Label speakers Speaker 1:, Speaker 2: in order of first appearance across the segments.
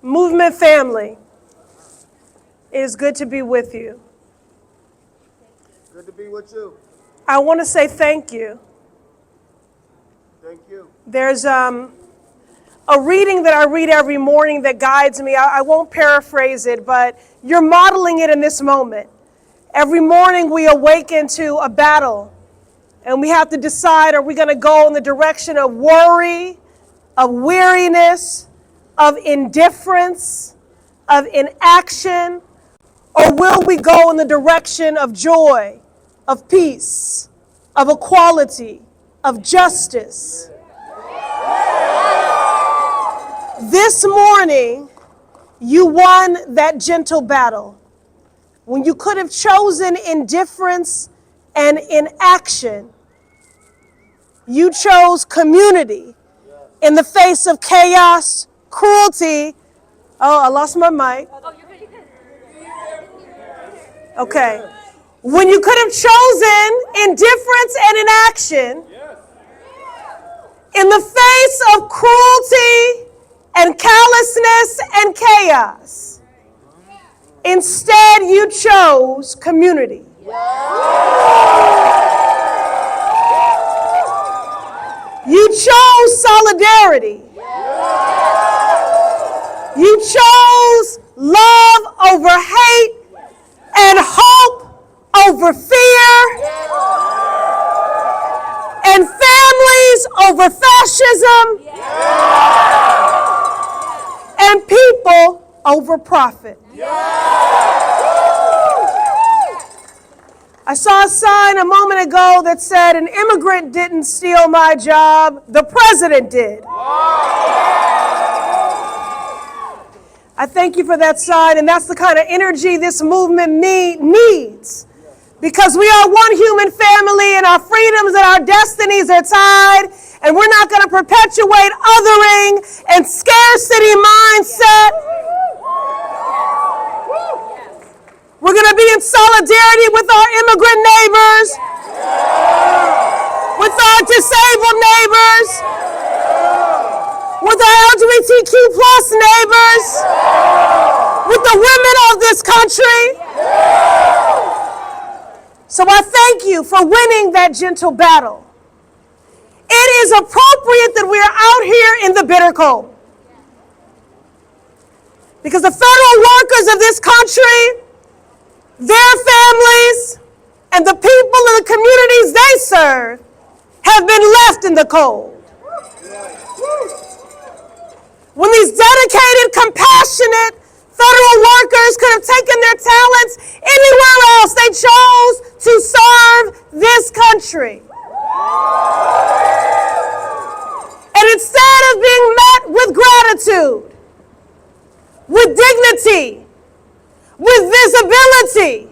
Speaker 1: Movement family, it is good to be with you.
Speaker 2: Good to be with you.
Speaker 1: I want to say thank you.
Speaker 2: Thank you.
Speaker 1: There's a reading that I read every morning that guides me. I won't paraphrase it, but you're modeling it in this moment. Every morning we awaken to a battle, and we have to decide, are we going to go in the direction of worry, of weariness, of indifference, of inaction, or will we go in the direction of joy, of peace, of equality, of justice? This morning, you won that gentle battle. When you could have chosen indifference and inaction, you chose community in the face of chaos, cruelty. Oh, I lost my mic. Okay. When you could have chosen indifference and inaction in the face of cruelty and callousness and chaos, instead you chose community. You chose solidarity. You chose love over hate and hope over fear and families over fascism and people over profit. I saw a sign a moment ago that said, an immigrant didn't steal my job, the president did. I thank you for that sign, and that's the kind of energy this movement needs. Because we are one human family, and our freedoms and our destinies are tied, and we're not going to perpetuate othering and scarcity mindset. We're going to be in solidarity with our immigrant neighbors, with our disabled neighbors, with our LGBTQ plus neighbors, with the women of this country. So I thank you for winning that gentle battle. It is appropriate that we are out here in the bitter cold. Because the federal workers of this country, their families, and the people in the communities they serve have been left in the cold. When these dedicated, compassionate federal workers could have taken their talents anywhere else, they chose to serve this country. And instead of being met with gratitude, with dignity, with visibility,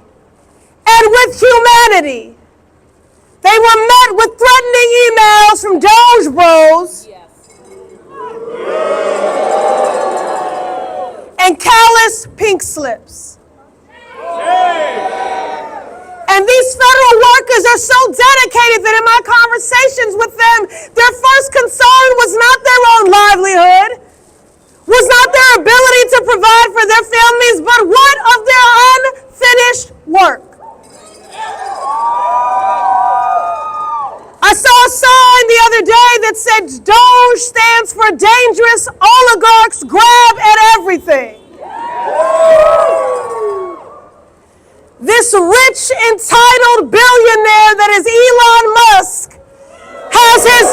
Speaker 1: and with humanity, they were met with threatening emails from Doge Bros and callous pink slips. And these federal workers are so dedicated that in my conversations with them, their first concern was not their own livelihood, was not their ability to provide for their families, but what of their unfinished work? I saw a sign the other day that said Doge stands for dangerous oligarchs grab at everything. This rich, entitled billionaire that is Elon Musk has his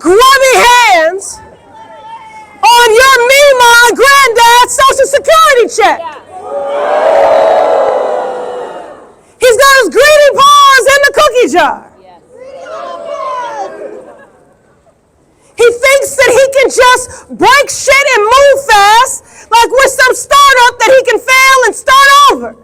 Speaker 1: grubby hands on your Mima granddad's Social Security check. He's got his greedy paws in the cookie jar. He thinks that he can just break shit and move fast, like we're some startup that he can fail and start over.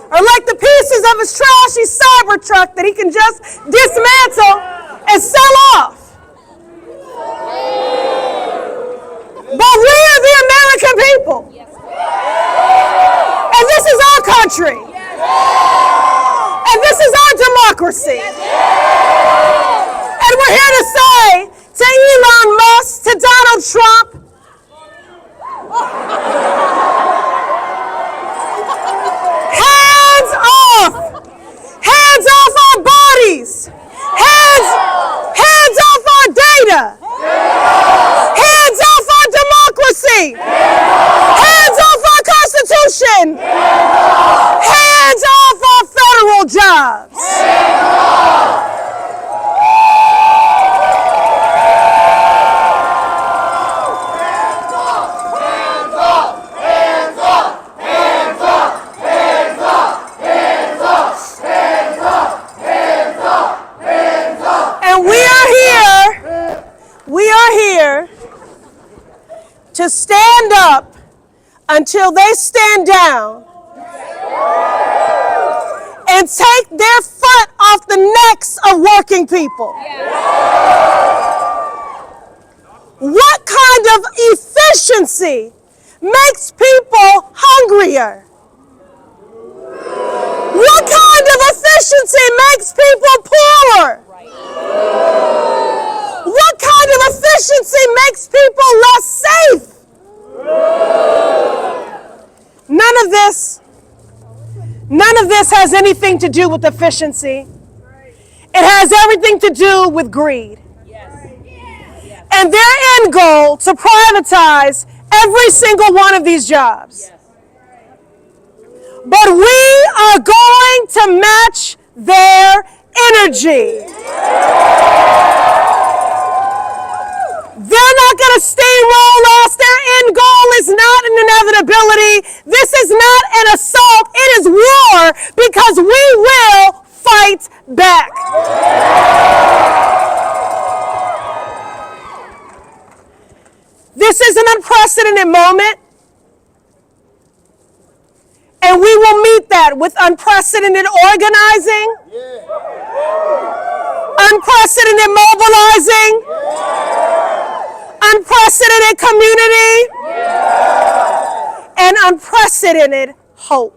Speaker 1: Or like the pieces of his trashy Cybertruck that he can just dismantle and sell off. But we are the American people. And this is our country. And this is our democracy. And we're here to say, to Elon Musk, to Donald Trump. Hands off! Hands off our bodies! Hands off our data! Hands off our democracy! Hands off our Constitution! Hands off our federal jobs! And we are here to stand up until they stand down and take their foot off the necks of working people. What kind of efficiency makes people hungrier? What kind of efficiency makes people poorer? What kind of efficiency makes people less safe? None of this has anything to do with efficiency. It has everything to do with greed. And their end goal to privatize every single one of these jobs. But we are going to match their energy. They're not going to steamroll us. Their end goal is not an inevitability. This is not an assault. It is war, because we will fight back. This is an unprecedented moment. And we will meet that with unprecedented organizing, unprecedented mobilizing, unprecedented community, and unprecedented hope.